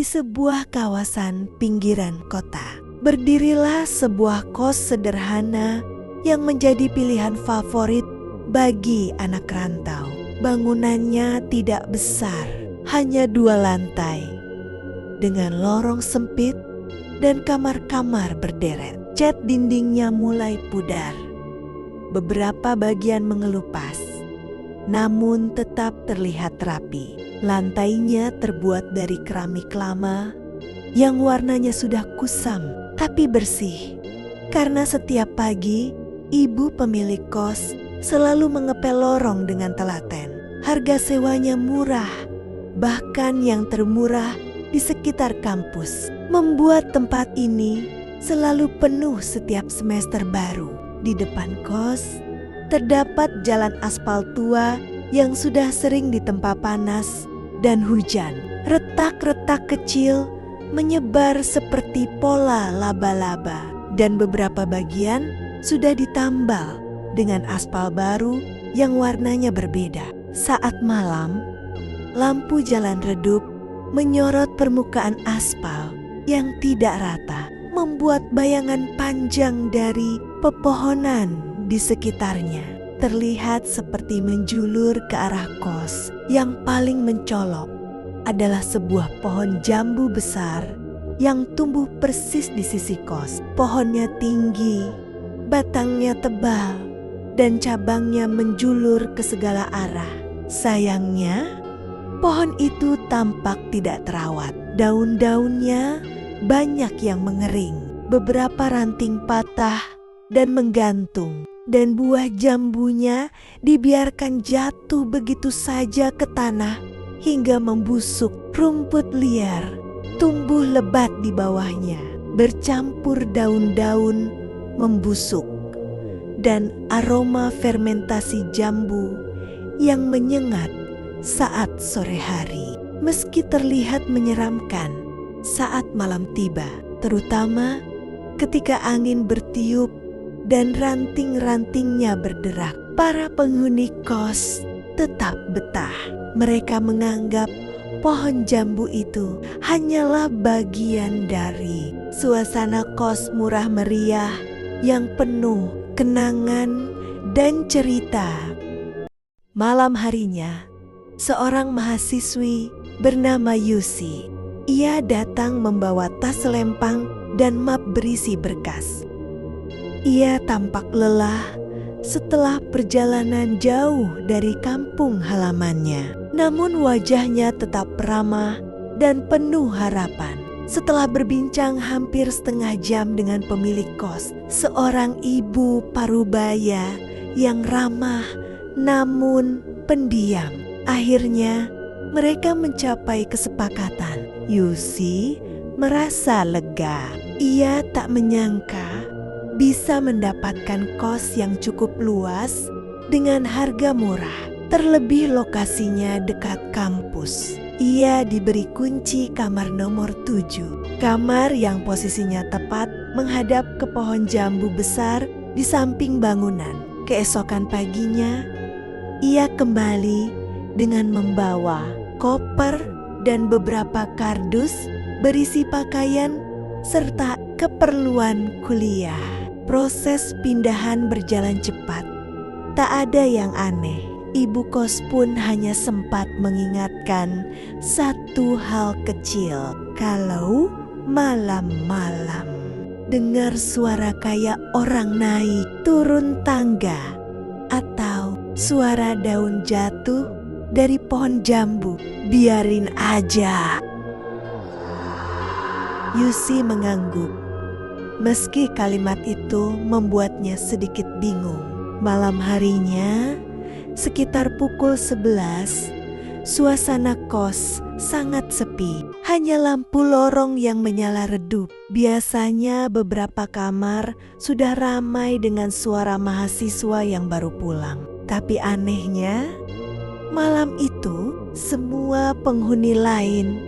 Di sebuah kawasan pinggiran kota, berdirilah sebuah kos sederhana yang menjadi pilihan favorit bagi anak rantau. Bangunannya tidak besar, hanya 2 lantai, dengan lorong sempit dan kamar-kamar berderet. Cat dindingnya mulai pudar, beberapa bagian mengelupas, namun tetap terlihat rapi. Lantainya terbuat dari keramik lama yang warnanya sudah kusam tapi bersih. Karena setiap pagi, ibu pemilik kos selalu mengepel lorong dengan telaten. Harga sewanya murah, bahkan yang termurah di sekitar kampus, membuat tempat ini selalu penuh setiap semester baru. Di depan kos, terdapat jalan aspal tua yang sudah sering ditempa panas dan hujan. Retak-retak kecil menyebar seperti pola laba-laba, dan beberapa bagian sudah ditambal dengan aspal baru yang warnanya berbeda. Saat malam, lampu jalan redup menyorot permukaan aspal yang tidak rata, membuat bayangan panjang dari pepohonan di sekitarnya terlihat seperti menjulur ke arah kos. Yang paling mencolok adalah sebuah pohon jambu besar yang tumbuh persis di sisi kos. Pohonnya tinggi, batangnya tebal, dan cabangnya menjulur ke segala arah. Sayangnya, pohon itu tampak tidak terawat. Daun-daunnya banyak yang mengering, beberapa ranting patah dan menggantung, dan buah jambunya dibiarkan jatuh begitu saja ke tanah hingga membusuk. Rumput liar tumbuh lebat di bawahnya, bercampur daun-daun membusuk dan aroma fermentasi jambu yang menyengat saat sore hari. Meski terlihat menyeramkan saat malam tiba, terutama ketika angin bertiup dan ranting-rantingnya berderak, para penghuni kos tetap betah. Mereka menganggap pohon jambu itu hanyalah bagian dari suasana kos murah meriah yang penuh kenangan dan cerita. Malam harinya, seorang mahasiswi bernama Yusi. Ia datang membawa tas selempang dan map berisi berkas. Ia tampak lelah setelah perjalanan jauh dari kampung halamannya. Namun wajahnya tetap ramah dan penuh harapan. Setelah berbincang hampir setengah jam dengan pemilik kos, seorang ibu parubaya yang ramah namun pendiam, akhirnya mereka mencapai kesepakatan. Yusi merasa lega. Ia tak menyangka bisa mendapatkan kos yang cukup luas dengan harga murah, terlebih lokasinya dekat kampus. Ia diberi kunci kamar nomor 7, kamar yang posisinya tepat menghadap ke pohon jambu besar di samping bangunan. Keesokan paginya, ia kembali dengan membawa koper dan beberapa kardus berisi pakaian serta keperluan kuliah. Proses pindahan berjalan cepat. Tak ada yang aneh. Ibu kos pun hanya sempat mengingatkan satu hal kecil. Kalau malam-malam dengar suara kayak orang naik turun tangga atau suara daun jatuh dari pohon jambu, biarin aja. Yusi mengangguk. Meski kalimat itu membuatnya sedikit bingung. Malam harinya, sekitar pukul 11, suasana kos sangat sepi. Hanya lampu lorong yang menyala redup. Biasanya beberapa kamar sudah ramai dengan suara mahasiswa yang baru pulang. Tapi anehnya, malam itu semua penghuni lain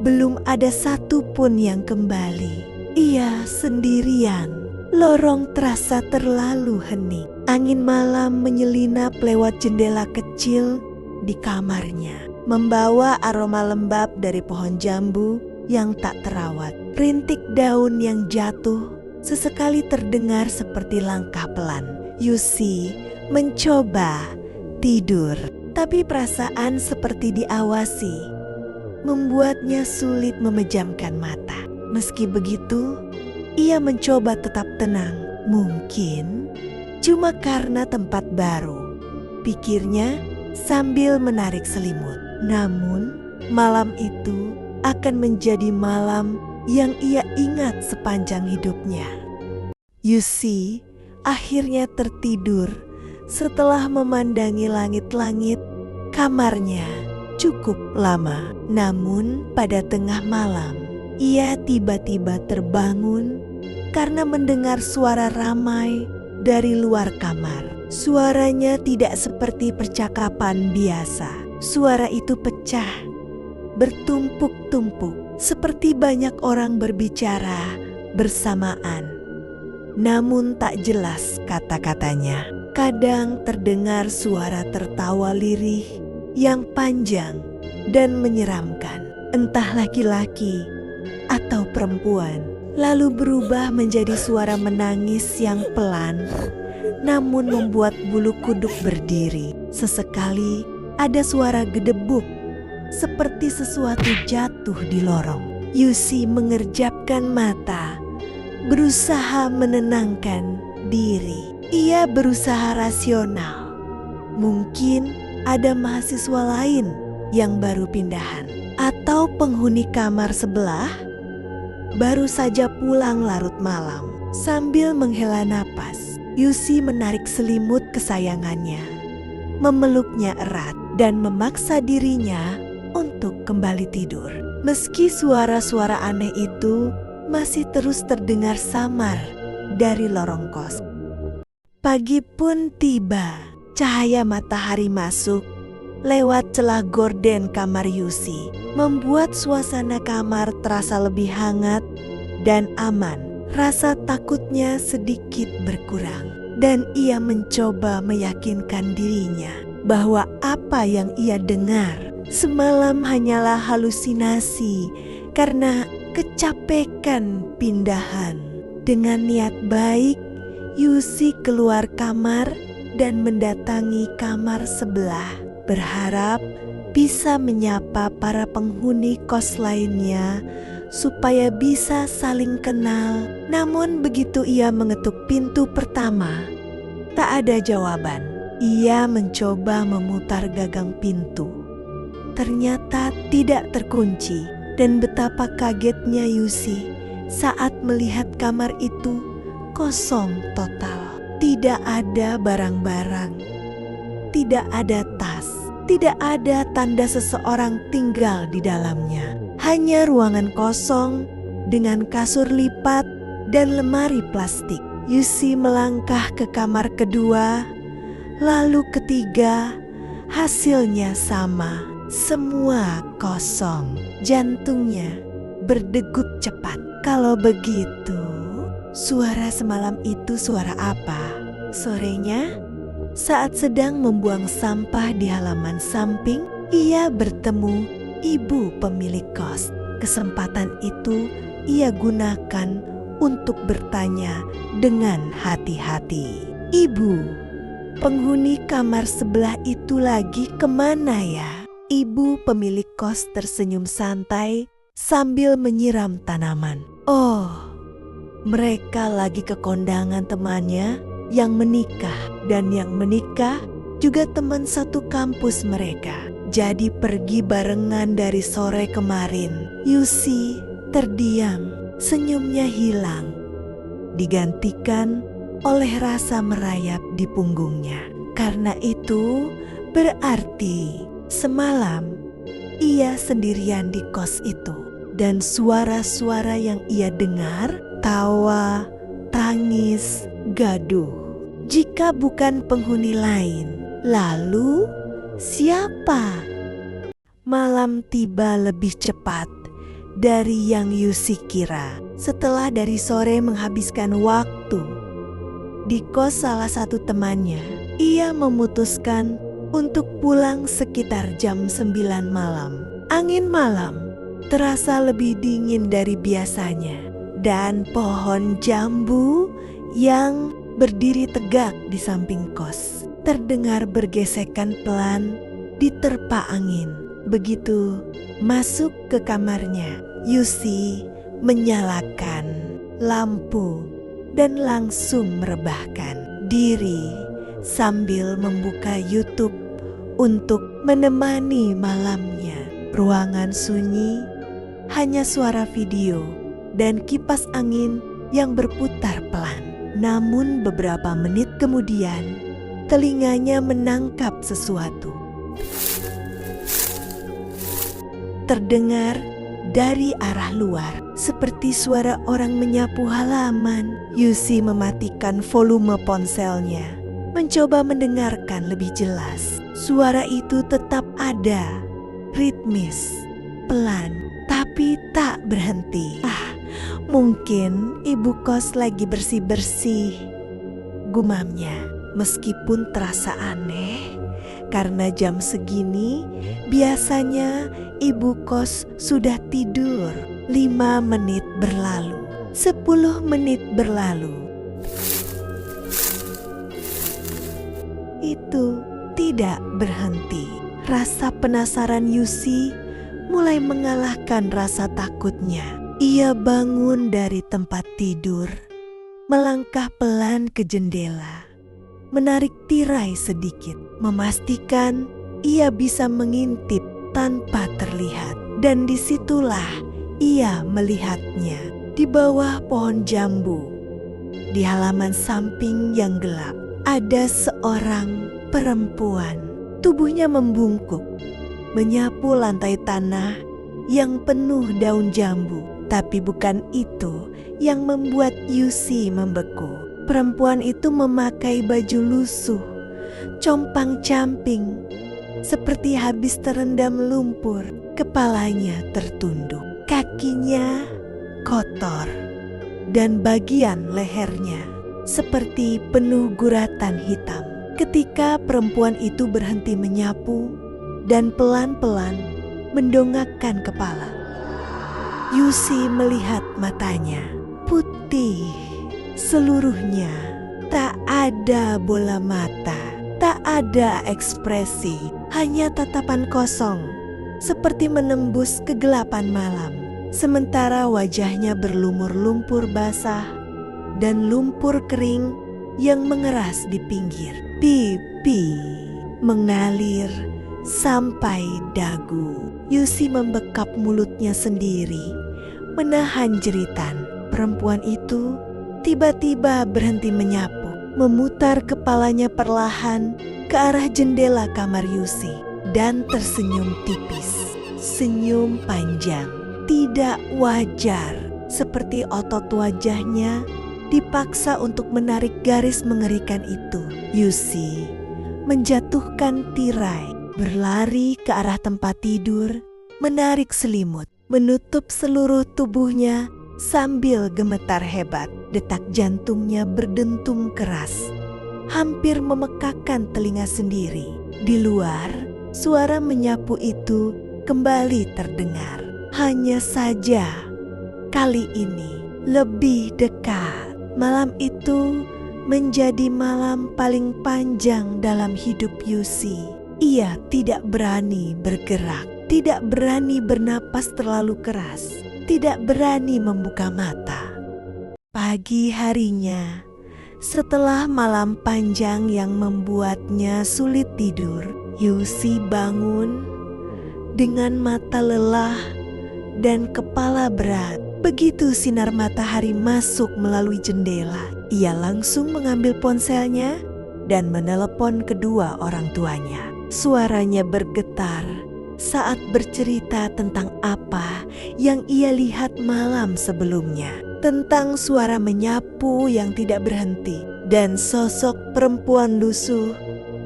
belum ada satupun yang kembali. Ia sendirian. Lorong terasa terlalu hening. Angin malam menyelinap lewat jendela kecil di kamarnya, membawa aroma lembab dari pohon jambu yang tak terawat. Rintik daun yang jatuh sesekali terdengar seperti langkah pelan. Yusi mencoba tidur, tapi perasaan seperti diawasi membuatnya sulit memejamkan mata. Meski begitu, ia mencoba tetap tenang. Mungkin cuma karena tempat baru, pikirnya sambil menarik selimut. Namun, malam itu akan menjadi malam yang ia ingat sepanjang hidupnya. Yusi akhirnya tertidur setelah memandangi langit-langit kamarnya cukup lama. Namun pada tengah malam, ia tiba-tiba terbangun karena mendengar suara ramai dari luar kamar. Suaranya tidak seperti percakapan biasa. Suara itu pecah, bertumpuk-tumpuk, seperti banyak orang berbicara bersamaan. Namun tak jelas kata-katanya. Kadang terdengar suara tertawa lirih yang panjang dan menyeramkan. Entah laki-laki atau perempuan. Lalu berubah menjadi suara menangis yang pelan, namun membuat bulu kuduk berdiri. Sesekali ada suara gedebuk, seperti sesuatu jatuh di lorong. Yusi mengerjapkan mata, berusaha menenangkan diri. Ia berusaha rasional. Mungkin ada mahasiswa lain yang baru pindahan, atau penghuni kamar sebelah baru saja pulang larut malam. Sambil menghela napas, Yusi menarik selimut kesayangannya, memeluknya erat dan memaksa dirinya untuk kembali tidur. Meski suara-suara aneh itu masih terus terdengar samar dari lorong kos. Pagi pun tiba. Cahaya matahari masuk lewat celah gorden kamar Yusi, membuat suasana kamar terasa lebih hangat dan aman. Rasa takutnya sedikit berkurang, dan ia mencoba meyakinkan dirinya bahwa apa yang ia dengar semalam hanyalah halusinasi karena kecapekan pindahan. Dengan niat baik, Yusi keluar kamar dan mendatangi kamar sebelah, berharap bisa menyapa para penghuni kos lainnya supaya bisa saling kenal. Namun begitu ia mengetuk pintu pertama, tak ada jawaban. Ia mencoba memutar gagang pintu. Ternyata tidak terkunci, dan betapa kagetnya Yusi saat melihat kamar itu kosong total. Tidak ada barang-barang, tidak ada tas, tidak ada tanda seseorang tinggal di dalamnya. Hanya ruangan kosong dengan kasur lipat dan lemari plastik. Yusi melangkah ke kamar kedua, lalu ketiga. Hasilnya sama, semua kosong. Jantungnya berdegup cepat. Kalau begitu, suara semalam itu suara apa? Sorenya, saat sedang membuang sampah di halaman samping, ia bertemu ibu pemilik kos. Kesempatan itu ia gunakan untuk bertanya dengan hati-hati. "Ibu, penghuni kamar sebelah itu lagi kemana ya?" Ibu pemilik kos tersenyum santai sambil menyiram tanaman. "Oh, mereka lagi ke kondangan temannya yang menikah, dan yang menikah juga teman satu kampus mereka. Jadi pergi barengan dari sore kemarin." Yusi terdiam, senyumnya hilang, digantikan oleh rasa merayap di punggungnya. Karena itu berarti semalam ia sendirian di kos itu, dan suara-suara yang ia dengar, tawa, tangis, gaduh. Jika bukan penghuni lain, lalu siapa? Malam tiba lebih cepat dari yang Yusi kira. Setelah dari sore menghabiskan waktu di kos salah satu temannya, ia memutuskan untuk pulang sekitar jam 9 malam. Angin malam terasa lebih dingin dari biasanya, dan pohon jambu yang berdiri tegak di samping kos terdengar bergesekan pelan diterpa angin. Begitu masuk ke kamarnya, Yusi menyalakan lampu dan langsung merebahkan diri sambil membuka YouTube untuk menemani malamnya. Ruangan sunyi, hanya suara video dan kipas angin yang berputar pelan. Namun beberapa menit kemudian, telinganya menangkap sesuatu. Terdengar dari arah luar seperti suara orang menyapu halaman. Yusi mematikan volume ponselnya, mencoba mendengarkan lebih jelas. Suara itu tetap ada, ritmis, pelan, tapi tak berhenti. Mungkin ibu kos lagi bersih-bersih, gumamnya. Meskipun terasa aneh, karena jam segini biasanya ibu kos sudah tidur. 5 menit berlalu, 10 menit berlalu. Itu tidak berhenti. Rasa penasaran Yusi mulai mengalahkan rasa takutnya. Ia bangun dari tempat tidur, melangkah pelan ke jendela, menarik tirai sedikit, memastikan ia bisa mengintip tanpa terlihat. Dan disitulah ia melihatnya di bawah pohon jambu. Di halaman samping yang gelap, ada seorang perempuan. Tubuhnya membungkuk, menyapu lantai tanah yang penuh daun jambu. Tapi bukan itu yang membuat Yusi membeku. Perempuan itu memakai baju lusuh, compang-camping, seperti habis terendam lumpur. Kepalanya tertunduk, kakinya kotor, dan bagian lehernya seperti penuh guratan hitam. Ketika perempuan itu berhenti menyapu dan pelan-pelan mendongakkan kepala, Yusi melihat matanya putih seluruhnya. Tak ada bola mata, tak ada ekspresi, hanya tatapan kosong seperti menembus kegelapan malam. Sementara wajahnya berlumur lumpur basah dan lumpur kering yang mengeras di pinggir. Pipi mengalir sampai dagu. Yusi membekap mulutnya sendiri, menahan jeritan. Perempuan itu tiba-tiba berhenti menyapu, memutar kepalanya perlahan ke arah jendela kamar Yusi dan tersenyum tipis. Senyum panjang, tidak wajar, seperti otot wajahnya dipaksa untuk menarik garis mengerikan itu. Yusi menjatuhkan tirai, berlari ke arah tempat tidur, menarik selimut, menutup seluruh tubuhnya sambil gemetar hebat. Detak jantungnya berdentum keras, hampir memekakkan telinga sendiri. Di luar, suara menyapu itu kembali terdengar. Hanya saja kali ini lebih dekat. Malam itu menjadi malam paling panjang dalam hidup Yusi. Ia tidak berani bergerak, tidak berani bernapas terlalu keras, tidak berani membuka mata. Pagi harinya, setelah malam panjang yang membuatnya sulit tidur, Yusi bangun dengan mata lelah dan kepala berat. Begitu sinar matahari masuk melalui jendela, ia langsung mengambil ponselnya dan menelepon kedua orang tuanya. Suaranya bergetar saat bercerita tentang apa yang ia lihat malam sebelumnya. Tentang suara menyapu yang tidak berhenti dan sosok perempuan lusuh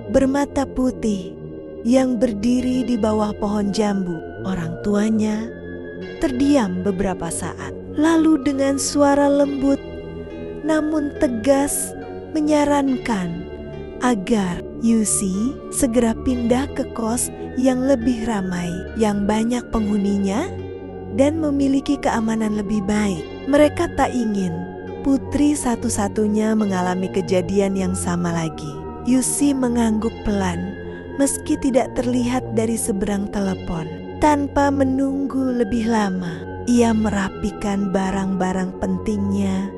bermata putih yang berdiri di bawah pohon jambu. Orang tuanya terdiam beberapa saat, lalu dengan suara lembut namun tegas menyarankan agar Yusi segera pindah ke kos yang lebih ramai, yang banyak penghuninya, dan memiliki keamanan lebih baik. Mereka tak ingin putri satu-satunya mengalami kejadian yang sama lagi. Yusi mengangguk pelan meski tidak terlihat dari seberang telepon. Tanpa menunggu lebih lama, ia merapikan barang-barang pentingnya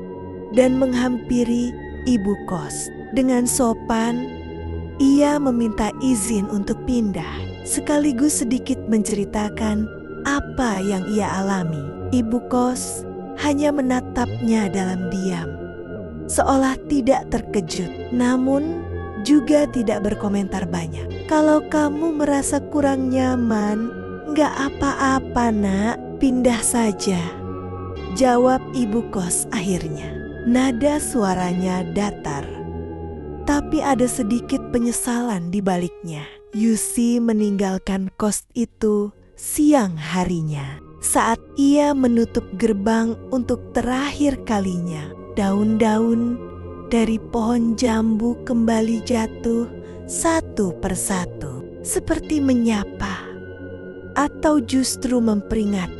dan menghampiri ibu kos. Dengan sopan, ia meminta izin untuk pindah, sekaligus sedikit menceritakan apa yang ia alami. Ibu kos hanya menatapnya dalam diam, seolah tidak terkejut, namun juga tidak berkomentar banyak. Kalau kamu merasa kurang nyaman, nggak apa-apa nak, pindah saja, jawab ibu kos akhirnya. Nada suaranya datar, tapi ada sedikit penyesalan di baliknya. Yusi meninggalkan kos itu siang harinya. Saat ia menutup gerbang untuk terakhir kalinya, daun-daun dari pohon jambu kembali jatuh satu persatu, seperti menyapa atau justru memperingatkan